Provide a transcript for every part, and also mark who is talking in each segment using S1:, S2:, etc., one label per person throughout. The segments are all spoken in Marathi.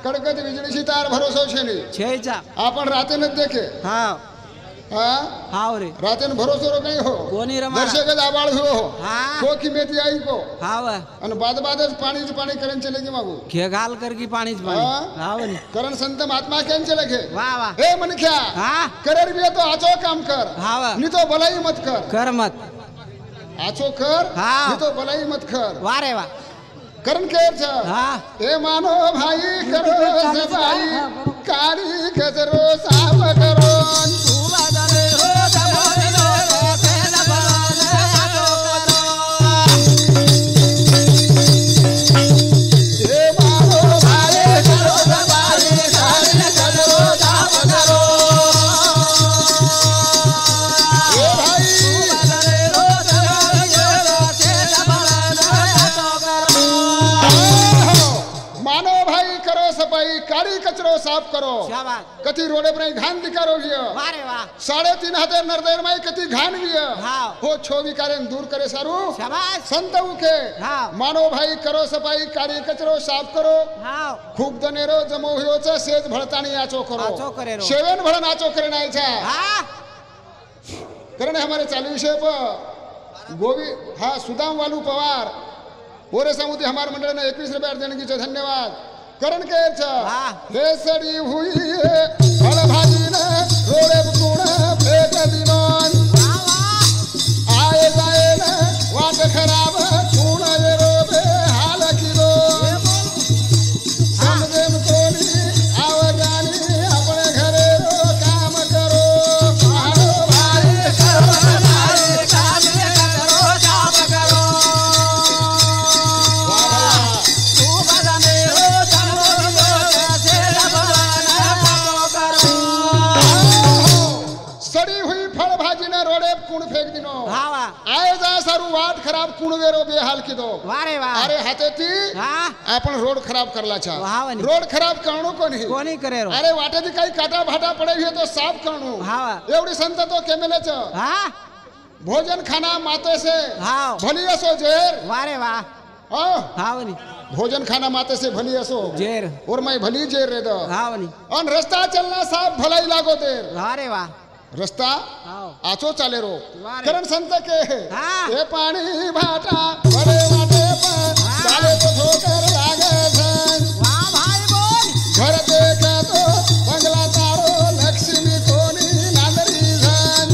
S1: कड़कत बिजली सी तार भरोसा छे आपन राते न देखे
S2: हाँ
S1: हाँ
S2: हाँ रे
S1: राते न भरोसा रो कहीं हो
S2: कोनी रमा
S1: दर्शक आवाज हो
S2: हाँ
S1: को की मेथी आई को
S2: हाँ वा
S1: अन बाद पानी करन चलेगी मागू
S2: के गाल कर की पानी पानी हाँ वनी
S1: करन संत महात्मा केन चलेगे
S2: वाह वाह
S1: ए मन क्या
S2: हाँ
S1: करर भी तो आचो काम कर
S2: हाँ वा
S1: नहीं तो भलाई मत कर
S2: मत
S1: आचो कर
S2: हाँ
S1: नहीं तो भलाई मत कर
S2: वाह रे वाह
S1: करण के
S2: हाँ
S1: ए मानो भाई करो सफाई कारी खजरो साफ करो कचरो साफ करो कति रोडे पर घान दिकारो लियो 3.5 हाथे नरदेर में कति घान लियो हो छोवी कारण दूर करे सारू संतऊ के मानो भाई करो सफाई कारी कचरो साफ करो खूब दनेरो जमो हुयो छ सेज भळतानी आचो करो सेवन भळ नाचो करे नाही छ कारण हमारे चालू विषय पर गोवी हाँ सुदाम वालू पवार बोरे समुद्री हमारे मंडल ने 21 रुपया देने की धन्यवाद करण के हे सड़ी हुई है फल भाजी ने रोड़े गुण फेंक दिनोन आए जाए ने वाट खराब गुण ये रोबे हाल की दो समझे कोनी आव जानी अपने घरे रो काम करो भाई करो काम करो जाप करो रोडे कुण फेंक दिनो आए जा सारू वाट खराब कुण वेरो बेहाल की दो अरे हाथे थी आपण रोड खराब करला छा रोड खराब करणो कोनी करे अरे वाटे थी काही काटा भाटा पड़े हुए तो साफ करणो एवढी संत तो केमेले छ भोजन खाना माते से भली असो जेर वारे वाह हावनी भोजन खाना माते से भली असो जेर और मैं भली जेर रे दो हावनी अन रास्ता चलना साफ भलाई लागो देर वारे वाह रस्ता आचो चाले रो करण संत के ये पानी भाटा बड़े वाटे पर चाले तो ठोकर लागे धन वाह भाई बोल घर देखे तो बंगला तारो लक्ष्मी कोनी नांदरी धन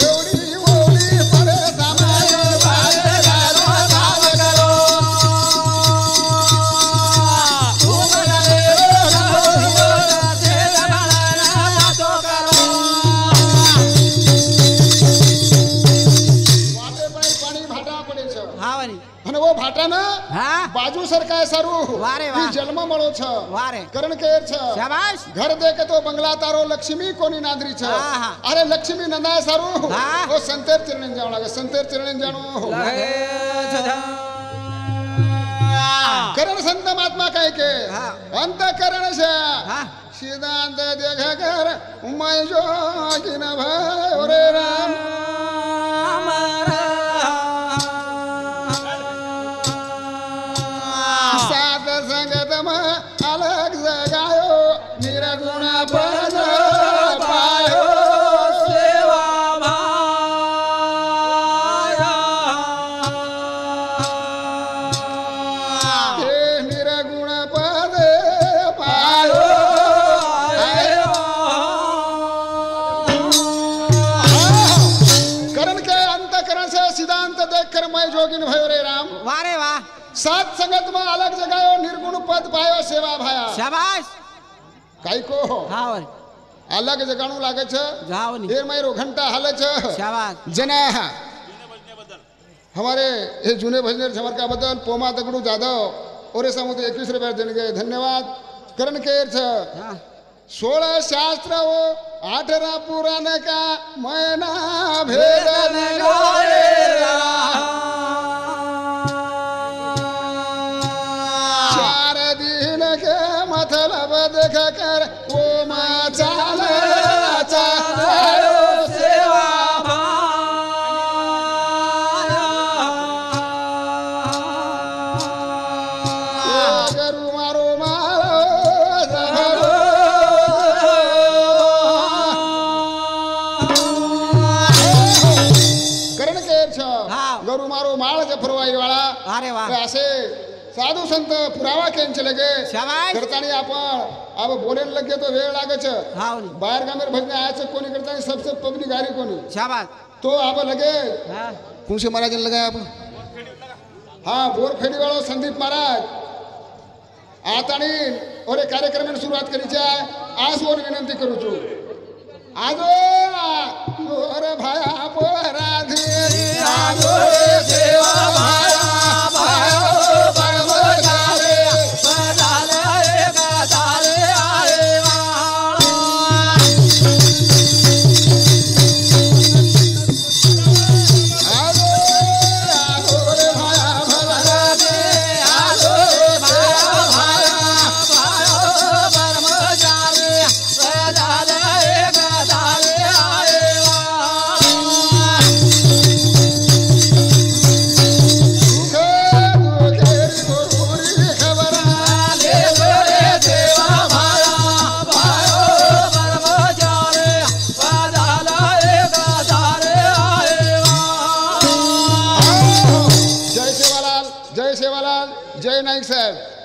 S1: एवढी ओली पडे सामाय बारे गारो साफ करो तू मनाले वो भाटा ना बाजू सरकार सारू जन्म मळो छ करण केर छ शाबाश घर देखे तो बंगला तारो लक्ष्मी कोनी नांदरी छ अरे लक्ष्मी नंदा सारू वो संतेर चरणन जाव लागे संतेर चरणन जाणो करण संत महात्मा काय के अंत करण से सिद्धांत देख कर मैं जोगी न भाई ओरे राम अलग जगायो निरगुण पद पायो सेवा भाया हे सात संगत में अलग जगायो निर्गुण पद पायो सेवा भाया
S2: शाबाश
S1: काई को
S2: हाँ वरी
S1: अलग जगाणु लागे छ
S2: जाओ नहीं
S1: देर मायरो घंटा हाले छ
S2: शाबाश
S1: जना हमारे ये जूने भजनेर झमर का बदल पोमा दगड़ू जादव और ऐसा मुझे 21 रुपये देने गए धन्यवाद करण केर छ 16 शास्त्र वो 18 पुराण का मैना भेदन चार दिन के मतलब देख कर वो माँ चाल सेवा गरु मारो माळ जफरवाई वाला
S2: अरे वाह
S1: असे साधू संत पुरावा केन चले गए
S2: शाबाश
S1: करतानी आपण अब बोलेन लगे तो वेळ लागेच
S2: हां
S1: बाहेर गामेर भजने आयचे कोणी करतानी सबसे पब्लिक गारी कोणी
S2: शाबाश
S1: तो अब लगे
S2: हां
S1: कौन से महाराज लगाया आपण हां बोरखेडी वाळो संदीप महाराज आतानी ओरे कार्यक्रम सुरुवात करीची आहे आज वर विनंती करू छु आजो अरे भाया पोराधी आजो सेवा भाया भाया परमजारे सदाले गादाले आए आजो आजो रे भाया भलादे आजो भाया भाया भाया परमजारे सदाले जय नाईक साहब।